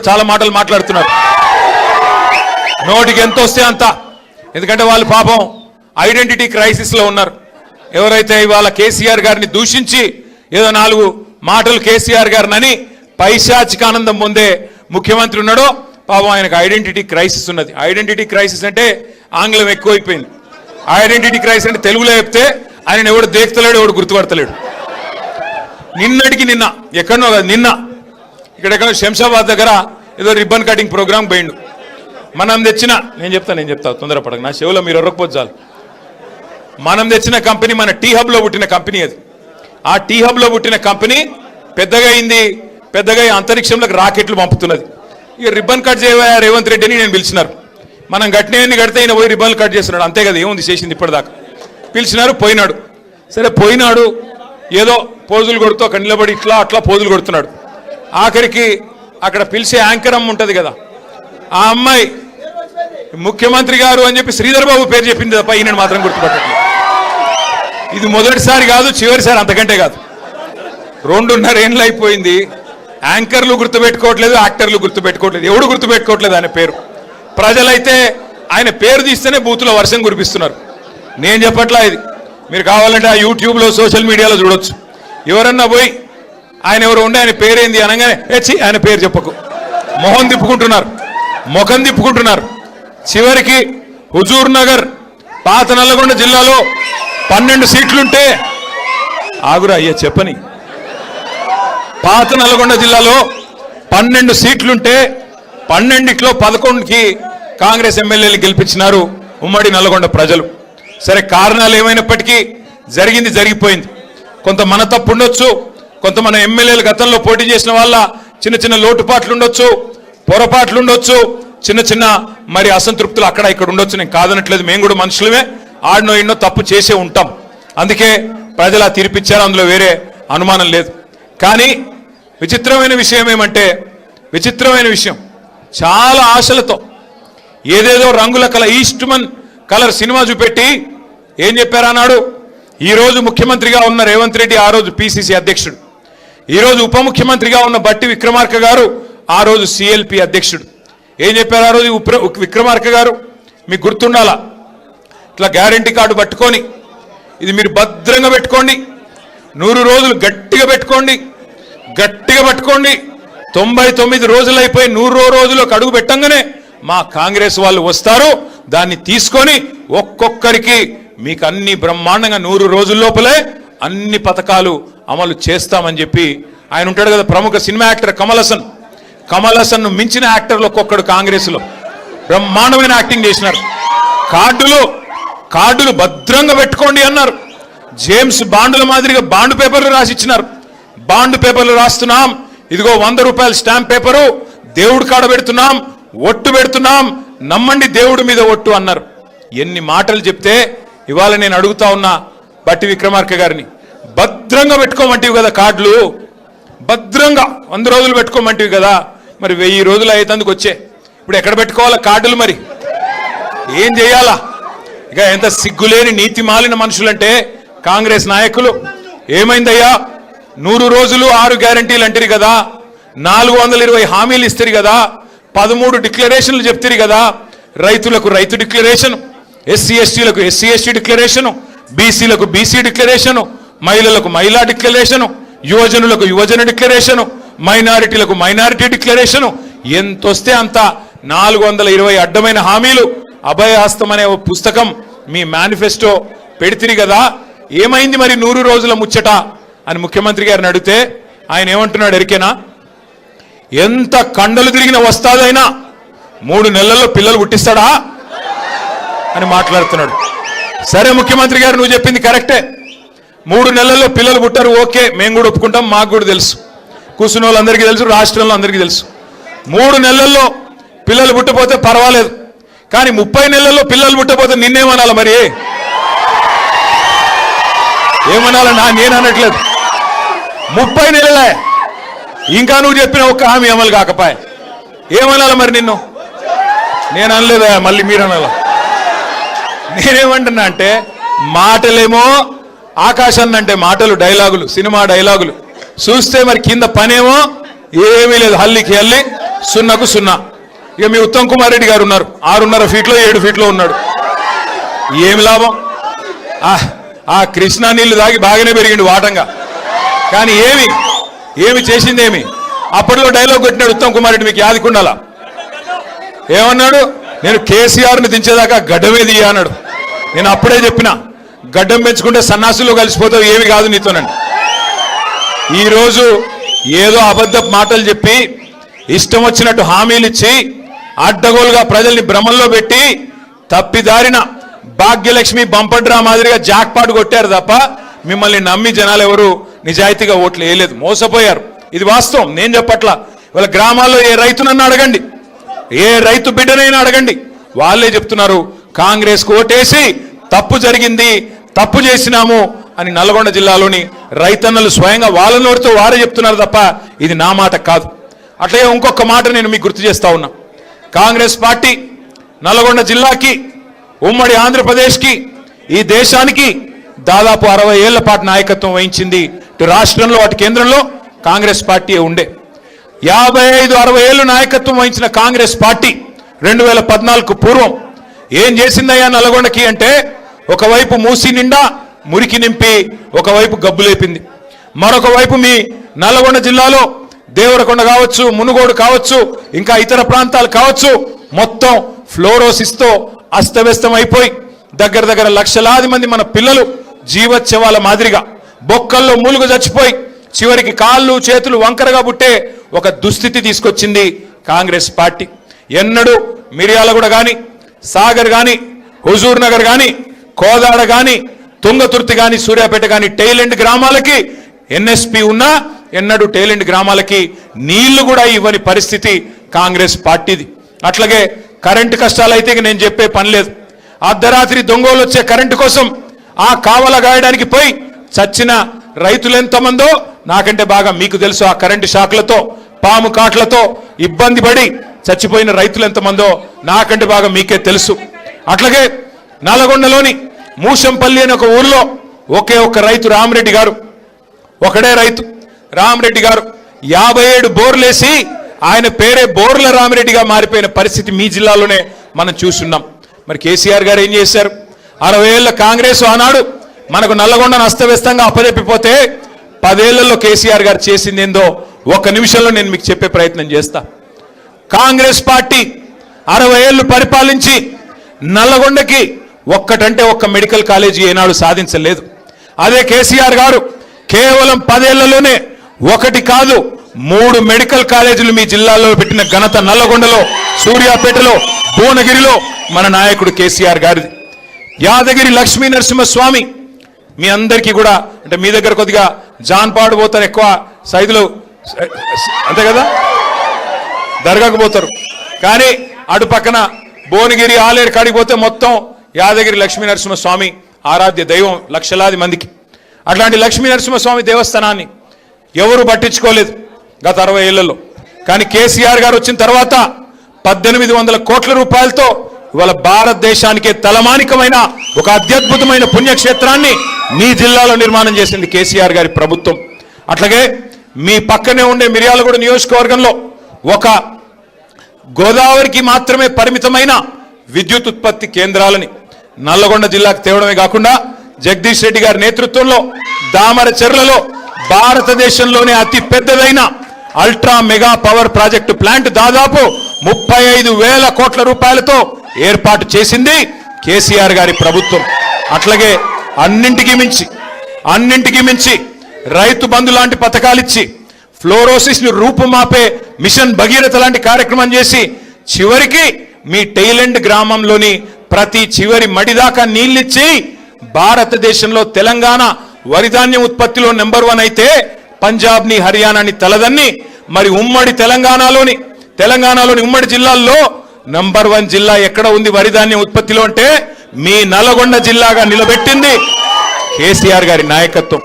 చాలా మాటలు మాట్లాడుతున్నారు. నోటికి ఎంత వస్తే అంత. ఎందుకంటే వాళ్ళు పాపం ఐడెంటిటీ క్రైసిస్ లో ఉన్నారు. ఎవరైతే ఇవాళ కేసీఆర్ గారిని దూషించి ఏదో 4 మాటలు కేసీఆర్ గారిని పైశాచిక ఆనందం పొందే ముఖ్యమంత్రి ఉన్నాడో పాపం ఆయనకు ఐడెంటిటీ క్రైసిస్ ఉన్నది. ఐడెంటిటీ క్రైసిస్ అంటే ఆంగ్లం ఎక్కువైపోయింది. ఐడెంటిటీ క్రైసిస్ అంటే తెలుగులో చెప్తే ఆయన ఎవడు దేక్తలేడు, ఎవడు గుర్తుపడతలేడు. నిన్నటికి నిన్న ఎక్కడనో కాదు, నిన్న ఇక్కడెక్కడో శంషాబాద్ దగ్గర ఏదో రిబ్బన్ కటింగ్ ప్రోగ్రామ్ పోయిండు. మనం తెచ్చిన నేను చెప్తా తొందరపడక, నా చెవులో మీరు ఎర్రకపోతే చాలు. మనం తెచ్చిన కంపెనీ మన టీ హబ్లో పుట్టిన కంపెనీ అది. ఆ టీ హబ్లో పుట్టిన కంపెనీ పెద్దగా అయింది, పెద్దగా అంతరిక్షంలోకి రాకెట్లు పంపుతున్నది. ఇక రిబ్బన్ కట్ చేయవా రేవంత్ రెడ్డి అని నేను పిలిచినారు. మనం గట్టినవన్నీ కడితే ఈయన పోయి రిబ్బన్లు కట్ చేస్తున్నాడు, అంతే కదా, ఏముంది చేసింది ఇప్పటిదాకా. పిలిచినారు, పోయినాడు. సరే పోయినాడు, ఏదో పోజులు కొడుతూ అక్కడ నిలబడి ఇట్లా అట్లా పోజులు కొడుతున్నాడు. ఆఖరికి అక్కడ పిలిచే యాంకర్ అమ్మ ఉంటుంది కదా, ఆ అమ్మాయి ముఖ్యమంత్రి గారు అని చెప్పి శ్రీధర్ బాబు పేరు చెప్పింది తప్ప ఈయన మాత్రం గుర్తుపట్టట్లేదు. ఇది మొదటిసారి కాదు, చివరిసారి, అంతకంటే కాదు. 2.5 ఏళ్ళు అయిపోయింది. యాంకర్లు గుర్తుపెట్టుకోవట్లేదు, యాక్టర్లు గుర్తుపెట్టుకోవట్లేదు, ఎవడు గుర్తుపెట్టుకోవట్లేదు ఆయన పేరు. ప్రజలైతే ఆయన పేరు తీస్తేనే బూతులో వర్షం కురిపిస్తున్నారు. నేను చెప్పట్లా ఇది, మీరు కావాలంటే ఆ యూట్యూబ్లో సోషల్ మీడియాలో చూడొచ్చు. ఎవరన్నా పోయి ఆయన ఎవరు ఉండే ఆయన పేరేంది అనగానే ఆయన పేరు చెప్పకు, ముఖం తిప్పుకుంటున్నారు. చివరికి హుజూర్ నగర్ పాత నల్లగొండ జిల్లాలో 12 సీట్లుంటే, ఆగురా అయ్యా చెప్పని, పాత నల్లగొండ జిల్లాలో 12 సీట్లుంటే 12లో 11కి కాంగ్రెస్ ఎమ్మెల్యేలు గెలిపించినారు ఉమ్మడి నల్లగొండ ప్రజలు. సరే, కారణాలు ఏమైనప్పటికీ జరిగింది జరిగిపోయింది. కొంత మన తప్పు ఉండొచ్చు, కొంత మన ఎమ్మెల్యేలు గతంలో పోటీ చేసిన వాళ్ళ చిన్న చిన్న లోటుపాట్లు ఉండొచ్చు, పొరపాట్లు ఉండొచ్చు, చిన్న మరి అసంతృప్తులు అక్కడ ఇక్కడ ఉండొచ్చు. నేను కాదనట్లేదు, మేము కూడా మనుషులమే, ఆడినో ఎన్నో తప్పు చేసే ఉంటాం. అందుకే ప్రజలు ఆ తీర్పిచ్చారు, అందులో వేరే అనుమానం లేదు. కానీ విచిత్రమైన విషయం ఏమంటే, విచిత్రమైన విషయం, చాలా ఆశలతో ఏదేదో రంగుల ఈస్ట్మన్ కలర్ సినిమా చూపెట్టి ఏం చెప్పారు అన్నాడు. ఈరోజు ముఖ్యమంత్రిగా ఉన్న రేవంత్ రెడ్డి ఆ రోజు పిసిసి అధ్యక్షుడు, ఈరోజు ఉప ముఖ్యమంత్రిగా ఉన్న బట్టి విక్రమార్క గారు ఆ రోజు సిఎల్పి అధ్యక్షుడు. ఏం చెప్పారు ఆ రోజు విక్రమార్క గారు? మీకు గుర్తుండాలా, ఇట్లా గ్యారంటీ కార్డు పట్టుకొని ఇది మీరు భద్రంగా పెట్టుకోండి, 100 రోజులు గట్టిగా పెట్టుకోండి, 99 రోజులు అయిపోయి 100వ రోజులకు అడుగు పెట్టంగానే మా కాంగ్రెస్ వాళ్ళు వస్తారు, దాన్ని తీసుకొని ఒక్కొక్కరికి మీకు అన్ని బ్రహ్మాండంగా 100 రోజుల లోపలే అన్ని పథకాలు అమలు చేస్తామని చెప్పి ఆయన ఉంటాడు కదా, ప్రముఖ సినిమా యాక్టర్ కమల్ హాసన్ మించిన యాక్టర్లు ఒక్కొక్కడు కాంగ్రెస్లో బ్రహ్మాండమైన యాక్టింగ్ చేసినారు. కార్డులు భద్రంగా పెట్టుకోండి అన్నారు. జేమ్స్ బాండుల మాదిరిగా బాండ్ పేపర్లు రాసిచ్చినారు. బాండ్ పేపర్లు రాస్తున్నాం, ఇదిగో 100 రూపాయల స్టాంప్ పేపరు, దేవుడు కాడ పెడుతున్నాం, ఒట్టు పెడుతున్నాం, నమ్మండి దేవుడి మీద ఒట్టు అన్నారు. ఎన్ని మాటలు చెప్తే ఇవాళ నేను అడుగుతా ఉన్నా బట్టి విక్రమార్క గారిని, భద్రంగా పెట్టుకోమంటివి కదా కార్డులు, భద్రంగా 100 రోజులు పెట్టుకోమంటివి కదా, మరి 1000 రోజులు అయ్యేందుకు వచ్చే ఇప్పుడు ఎక్కడ పెట్టుకోవాలా కార్డులు? మరి ఏం చేయాలా? ఇక ఎంత సిగ్గులేని నీతి మాలిన మనుషులంటే కాంగ్రెస్ నాయకులు. ఏమైందయ్యా, 100 రోజులు 6 గ్యారంటీలు అంటారు కదా, 420 హామీలు ఇస్తారు కదా, 13 డిక్లరేషన్లు చెప్తారు కదా, రైతులకు రైతు డిక్లరేషన్, ఎస్సీ ఎస్టీలకు ఎస్సీ ఎస్టీ డిక్లరేషను, బీసీలకు బీసీ డిక్లరేషను, మహిళలకు మహిళా డిక్లరేషను, యువజనులకు యువజన డిక్లరేషను, మైనారిటీలకు మైనారిటీ డిక్లరేషను, ఎంతొస్తే అంత 420 అడ్డమైన హామీలు. అభయహస్తం అనే పుస్తకం మీ మేనిఫెస్టో పెడితిరి కదా, ఏమైంది మరి 100 రోజుల ముచ్చట అని ముఖ్యమంత్రి గారిని అడిగితే ఆయన ఏమంటున్నాడు ఎరికేనా? ఎంత కండలు తిరిగిన వస్తాదైనా 3 నెలల్లో పిల్లలు పుట్టిస్తాడా అని మాట్లాడుతున్నాడు. సరే ముఖ్యమంత్రి గారు, నువ్వు చెప్పింది కరెక్టే, 3 నెలల్లో పిల్లలు పుట్టారు, ఓకే, మేము కూడా ఒప్పుకుంటాం, మాకు కూడా తెలుసు, కూర్చున్న వాళ్ళందరికీ తెలుసు, రాష్ట్రంలో అందరికీ తెలుసు. 3 నెలల్లో పిల్లలు పుట్టపోతే పర్వాలేదు, కానీ 30 నెలల్లో పిల్లలు పుట్టపోతే నిన్నేమనాలి? మరి ఏమనాలన్నా? నేను అనట్లేదు, 30 నెలలే ఇంకా నువ్వు చెప్పిన ఒక్క హామీ అమలు కాకపాయ ఏమనాలి మరి నిన్ను? నేను అనలేదా, మళ్ళీ మీరు అనాల. నేనేమంటున్నా అంటే, మాటలేమో ఆకాశాన్ని అంటే మాటలు డైలాగులు, సినిమా డైలాగులు చూస్తే మరి కింద పనేమో ఏమీ లేదు, హల్లికి హల్లి సున్నకు సున్నా. ఇక మీ ఉత్తమ్ కుమార్ రెడ్డి గారు ఉన్నారు, 6.5 ఫీట్లో 7 ఫీట్లో ఉన్నాడు. ఏమి లాభం? ఆ కృష్ణా నీళ్లు తాగి బాగానే పెరిగిండు వాటంగా, కానీ ఏమి చేసిందేమి? అప్పట్లో డైలాగ్ కొట్టినాడు ఉత్తమ్ కుమార్ రెడ్డి, మీకు యాదికుండాలా? ఏమన్నాడు? నేను కేసీఆర్ని దించేదాకా గడ్డమే దియ్యా అన్నాడు. నేను అప్పుడే చెప్పిన, గడ్డం పెంచుకుంటే సన్నాసులు కలిసిపోతావు, ఏమి కాదు నీతోనండి. ఈరోజు ఏదో అబద్ధ మాటలు చెప్పి ఇష్టం వచ్చినట్టు హామీలు ఇచ్చి అడ్డగోలుగా ప్రజల్ని భ్రమంలో పెట్టి తప్పిదారిన భాగ్యలక్ష్మి బంపడ్రా మాదిరిగా జాక్పాట్ కొట్టారు తప్ప మిమ్మల్ని నమ్మి జనాలు ఎవరు నిజాయితీగా ఓట్లు వేయలేదు, మోసపోయారు. ఇది వాస్తవం, నేను చెప్పట్లా. వాళ్ళ గ్రామాల్లో ఏ రైతునన్నా అడగండి, ఏ రైతు బిడ్డనైనా అడగండి, వాళ్ళే చెప్తున్నారు కాంగ్రెస్కు ఓటేసి తప్పు జరిగింది, తప్పు చేసినాము అని నల్గొండ జిల్లాలోని రైతన్నలు స్వయంగా వాళ్ళ నోటితో వారే చెప్తున్నారు తప్ప ఇది నా మాట కాదు. అట్లాగే ఇంకొక మాట నేను మీకు గుర్తు చేస్తా ఉన్నా. కాంగ్రెస్ పార్టీ నల్గొండ జిల్లాకి, ఉమ్మడి ఆంధ్రప్రదేశ్కి, ఈ దేశానికి దాదాపు 60 ఏళ్ల పాటు నాయకత్వం వహించింది. ఇటు రాష్ట్రంలో అటు కేంద్రంలో కాంగ్రెస్ పార్టీ ఉండే. 55-60 ఏళ్ళు నాయకత్వం వహించిన కాంగ్రెస్ పార్టీ 2014కు పూర్వం ఏం చేసిందయ్యా నల్గొండకి అంటే, ఒకవైపు మూసి నిండా మురికి నింపి ఒకవైపు గబ్బు లేపింది. మరొక వైపు మీ నల్గొండ జిల్లాలో దేవరకొండ కావచ్చు, మునుగోడు కావచ్చు, ఇంకా ఇతర ప్రాంతాలు కావచ్చు, మొత్తం ఫ్లోరోసిస్తో అస్తవ్యస్తం అయిపోయి దగ్గర లక్షలాది మంది మన పిల్లలు జీవోత్సవాల మాదిరిగా బొక్కల్లో మూలుగు చచ్చిపోయి చివరికి కాళ్ళు చేతులు వంకరగా పుట్టే ఒక దుస్థితి తీసుకొచ్చింది కాంగ్రెస్ పార్టీ. ఎన్నడూ మిర్యాలగూడ కానీ, సాగర్ కానీ, హుజూర్ నగర్ కానీ, కోదాడ కానీ, తుంగతుర్తి కానీ, సూర్యాపేట కానీ టైలెండ్ గ్రామాలకి ఎన్ఎస్పి ఉన్నా ఎన్నడూ టైలెండ్ గ్రామాలకి నీళ్లు కూడా ఇవ్వని పరిస్థితి కాంగ్రెస్ పార్టీది. అట్లాగే కరెంటు కష్టాలైతే నేను చెప్పే పని లేదు. అర్ధరాత్రి దొంగలు వచ్చే కరెంటు కోసం ఆ కావల గాయడానికి పోయి చచ్చిన రైతులు ఎంతమందో నాకంటే బాగా మీకు తెలుసు. ఆ కరెంటు షాక్లతో, పాము కాట్లతో ఇబ్బంది పడి చచ్చిపోయిన రైతులు ఎంతమందో నాకంటే బాగా మీకే తెలుసు. అట్లాగే నల్గొండలోని మూషంపల్లి అనే ఒక ఊర్లో ఒకే ఒక్క రైతు రామరెడ్డి గారు, ఒకడే రైతు రామరెడ్డి గారు 57 బోర్లేసి ఆయన పేరే బోర్ల రామరెడ్డిగా మారిపోయిన పరిస్థితి మీ జిల్లాలోనే మనం చూస్తున్నాం. మరి కేసీఆర్ గారు ఏం చేశారు? 60 ఏళ్ల కాంగ్రెస్ ఆనాడు మనకు నల్లగొండను అస్తవ్యస్తంగా అప్పజెప్పిపోతే 10 ఏళ్లలో కేసీఆర్ గారు చేసింది ఏందో 1 నిమిషంలో నేను మీకు చెప్పే ప్రయత్నం చేస్తా. కాంగ్రెస్ పార్టీ 60 ఏళ్లు పరిపాలించి నల్లగొండకి ఒక్కటంటే ఒక్క మెడికల్ కాలేజీ ఏనాడు సాధించలేదు. అదే కేసీఆర్ గారు కేవలం 10 ఏళ్లలోనే 1 కాదు 3 మెడికల్ కాలేజీలు మీ జిల్లాలో పెట్టిన ఘనత నల్లగొండలో, సూర్యాపేటలో, భువనగిరిలో మన నాయకుడు కేసీఆర్ గారిది. యాదగిరి లక్ష్మీ నరసింహస్వామి మీ అందరికీ కూడా, అంటే మీ దగ్గర కొద్దిగా జాన్పాడు పోతారు ఎక్కువ సైదులు, అంతే కదా, దర్గాకు పోతారు. కానీ అటు పక్కన భువనగిరి ఆలేరు కాడికి పోతే మొత్తం యాదగిరి లక్ష్మీ నరసింహస్వామి ఆరాధ్య దైవం లక్షలాది మందికి. అట్లాంటి లక్ష్మీ నరసింహస్వామి దేవస్థానాన్ని ఎవరు పట్టించుకోలేదు గత 60 ఏళ్లలో. కానీ కేసీఆర్ గారు వచ్చిన తర్వాత 1800 కోట్ల రూపాయలతో ఇవాళ భారతదేశానికే తలమానికమైన ఒక అత్యద్భుతమైన పుణ్యక్షేత్రాన్ని మీ జిల్లాలో నిర్మాణం చేసింది కేసీఆర్ గారి ప్రభుత్వం. అట్లాగే మీ పక్కనే ఉండే మిర్యాలగూడ నియోజకవర్గంలో ఒక గోదావరికి మాత్రమే పరిమితమైన విద్యుత్ ఉత్పత్తి కేంద్రాలని నల్లగొండ జిల్లాకు తేవడమే కాకుండా జగదీష్ రెడ్డి గారి నేతృత్వంలో దామరచెర్లలో భారతదేశంలోనే అతి పెద్దదైన ultra mega power project plant దాదాపు 35,000 కోట్ల రూపాయలతో ఏర్పాటు చేసింది కేసీఆర్ గారి ప్రభుత్వం. అట్లాగే అన్నింటికి మించి రైతు బంధు లాంటి పథకాలిచ్చి ఫ్లోరోసిస్ ను రూపుమాపే మిషన్ భగీరథ లాంటి కార్యక్రమం చేసి చివరికి మీ టైలెండ్ గ్రామంలోని ప్రతి చివరి మడిదాకా నీళ్ళిచ్చి భారతదేశంలో తెలంగాణ వరిధాన్యం ఉత్పత్తిలో నెంబర్ 1 అయితే పంజాబ్ని, హర్యానాని తలదన్ని మరి ఉమ్మడి తెలంగాణలోని ఉమ్మడి జిల్లాల్లో నంబర్ 1 జిల్లా ఎక్కడ ఉంది వరిధాన్యం ఉత్పత్తిలో అంటే మీ నల్గొండ జిల్లాగా నిలబెట్టింది కేసీఆర్ గారి నాయకత్వం.